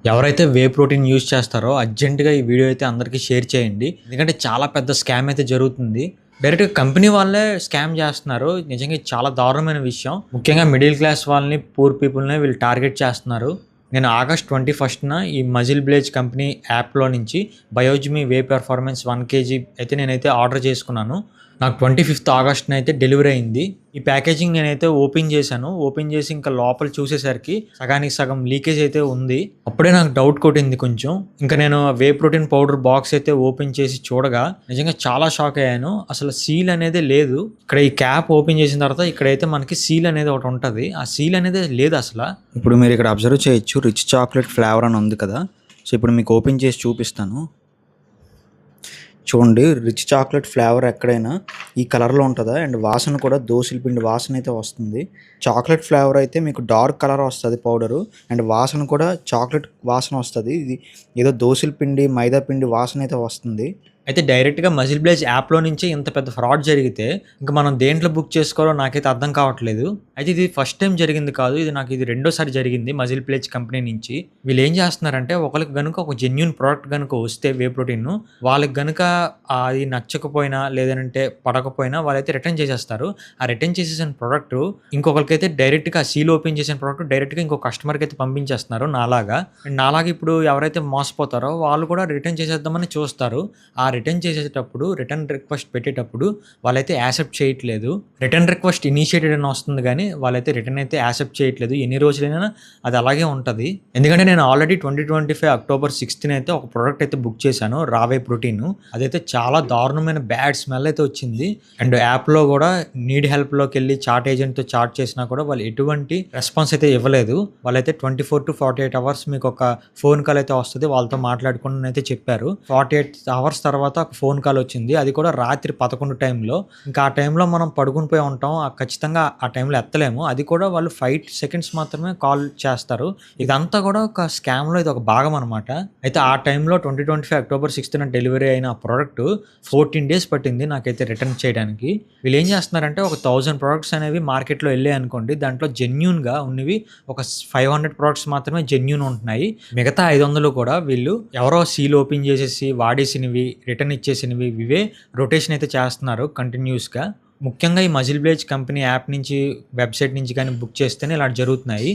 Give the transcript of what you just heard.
ఎవరైతే whey protein use చేస్తారో అర్జెంట్‌గా ఈ వీడియో అయితే అందరికీ షేర్ చేయండి. ఎందుకంటే చాలా పెద్ద స్కామ్ అయితే జరుగుతుంది. డైరెక్ట్‌గా కంపెనీ వాళ్ళే స్కామ్ చేస్తున్నారు. నిజంగా ఇది చాలా దారుణమైన విషయం. ముఖ్యంగా మిడిల్ క్లాస్ వాళ్ళని, పూర్ పీపుల్‌ని వీళ్ళు టార్గెట్ చేస్తున్నారు. నేను ఆగస్ట్ 21న ఈ మజిల్ బ్లేజ్ కంపెనీ యాప్‌లో నుంచి బయోజిమి వే పెర్ఫార్మన్స్ 1 కేజీ అయితే నేనైతే ఆర్డర్ చేసుకున్నాను. నాకు 25థ్ ఆగస్ట్‌న అయితే డెలివరీ అయింది. ఈ ప్యాకేజింగ్ నేనైతే ఓపెన్ చేశాను. ఓపెన్ చేసి ఇంకా లోపల చూసేసరికి సగానికి సగం లీకేజ్ అయితే ఉంది. అప్పుడే నాకు డౌట్ కొట్టింది కొంచెం. ఇంకా నేను వే ప్రోటీన్ పౌడర్ బాక్స్ అయితే ఓపెన్ చేసి చూడగా నిజంగా చాలా షాక్ అయ్యాను. అసలు సీల్ అనేదే లేదు. ఇక్కడ ఈ క్యాప్ ఓపెన్ చేసిన తర్వాత ఇక్కడైతే మనకి సీల్ అనేది ఒకటి ఉంటది. ఆ సీల్ అనేది లేదు అసల. ఇప్పుడు మీరు ఇక్కడ అబ్జర్వ్ చేయొచ్చు, రిచ్ చాక్లెట్ ఫ్లేవర్ అని ఉంది కదా. సో ఇప్పుడు మీకు ఓపెన్ చేసి చూపిస్తాను. చూడండి, రిచ్ చాక్లెట్ ఫ్లేవర్ ఎక్కడైనా ఈ కలర్లో ఉంటుందా, అండ్ వాసన కూడా దోసల పిండి వాసన అయితే వస్తుంది. చాక్లెట్ ఫ్లేవర్ అయితే మీకు డార్క్ కలర్ వస్తుంది పౌడరు, అండ్ వాసన కూడా చాక్లెట్ వాసన వస్తుంది. ఇది ఏదో దోసల పిండి, మైదా పిండి వాసన అయితే వస్తుంది. అయితే డైరెక్ట్‌గా మజిల్ బ్లేజ్ యాప్‌లో నుంచే ఇంత పెద్ద ఫ్రాడ్ జరిగితే, ఇంక మనం దేంట్లో బుక్ చేసుకోవాలో నాకైతే అర్థం కావట్లేదు. అయితే ఇది ఫస్ట్ టైమ్ జరిగింది కాదు. ఇది రెండోసారి జరిగింది మజిల్ బ్లేజ్ కంపెనీ నుంచి. వీళ్ళేం చేస్తున్నారంటే, ఒకళ్ళకి గనుక ఒక జెన్యూన్ ప్రొడక్ట్ గనుక వస్తే వే ప్రోటీన్, వాళ్ళకి గనుక అది నచ్చకపోయినా, లేదనంటే పడకపోయినా వాళ్ళైతే రిటర్న్ చేసేస్తారు. ఆ రిటర్న్ చేసేసిన ప్రొడక్ట్ ఇంకొకళ్ళకైతే డైరెక్ట్‌గా సీల్ ఓపెన్ చేసిన ప్రొడక్ట్ డైరెక్ట్‌గా ఇంకో కస్టమర్‌కి అయితే పంపించేస్తున్నారు నాలాగా. అండ్ నాలాగా ఇప్పుడు ఎవరైతే మోసపోతారో వాళ్ళు కూడా రిటర్న్ చేసేద్దామని చూస్తారు. ఆ రిటర్న్ చేసేటప్పుడు, రిటర్న్ రిక్వెస్ట్ పెట్టేటప్పుడు వాళ్ళైతే యాక్సెప్ట్ చేయట్లేదు. రిటర్న్ రిక్వెస్ట్ ఇనిషియేటెడ్ అని వస్తుంది గానీ, వాళ్ళైతే రిటర్న్ అయితే యాక్సెప్ట్ చేయట్లేదు. ఎన్ని రోజులైనా అది అలాగే ఉంటది. ఎందుకంటే నేను ఆల్రెడీ 2025 అక్టోబర్ 6థ్ అయితే ఒక ప్రొడక్ట్ అయితే బుక్ చేశాను, రావే ప్రోటీన్. అదైతే చాలా దారుణమైన బ్యాడ్ స్మెల్ అయితే వచ్చింది. అండ్ యాప్‌లో కూడా నీడ్ హెల్ప్‌లోకెళ్ళి చాట్ ఏజెంట్‌తో చాట్ చేసినా కూడా వాళ్ళు ఎటువంటి రెస్పాన్స్ అయితే ఇవ్వలేదు. వాళ్ళైతే 24-48 అవర్స్ మీకు ఒక ఫోన్ కాల్ అయితే వస్తది, వాళ్ళతో మాట్లాడుకోండి అయితే చెప్పారు. 48 అవర్స్ తర్వాత ఒక ఫోన్ కాల్ వచ్చింది. అది కూడా రాత్రి 11 టైంలో. ఇంకా ఆ టైంలో మనం పడుకుని పోయి ఉంటాం. ఖచ్చితంగా ఆ టైంలో ఎత్తలేము. అది కూడా వాళ్ళు 5 సెకండ్స్ మాత్రమే కాల్ చేస్తారు. ఇదంతా కూడా ఒక స్కామ్‌లో ఇది ఒక భాగం అనమాట. అయితే ఆ టైంలో 2025 అక్టోబర్ 6థ్ డెలివరీ అయిన ప్రొడక్ట్ 14 డేస్ పట్టింది నాకైతే రిటర్న్ చేయడానికి. వీళ్ళు ఏం చేస్తున్నారంటే, ఒక 1000 ప్రొడక్ట్స్ అనేవి మార్కెట్‌లో వెళ్ళాయి అనుకోండి. దాంట్లో జెన్యూన్‌గా ఉన్నవి ఒక 500 ప్రొడక్ట్స్ మాత్రమే జెన్యూన్ ఉంటున్నాయి. మిగతా 500 కూడా వీళ్ళు ఎవరో సీల్ ఓపెన్ చేసేసి వాడేసినవి, రిటర్న్ ఇచ్చేసినవి ఇవే రొటేషన్ అయితే చేస్తున్నారు కంటిన్యూస్‌గా. ముఖ్యంగా ఈ మజిల్ బ్లేజ్ కంపెనీ యాప్ నుంచి, వెబ్‌సైట్ నుంచి గాని బుక్ చేస్తేనే ఇలా జరుగుతున్నాయి.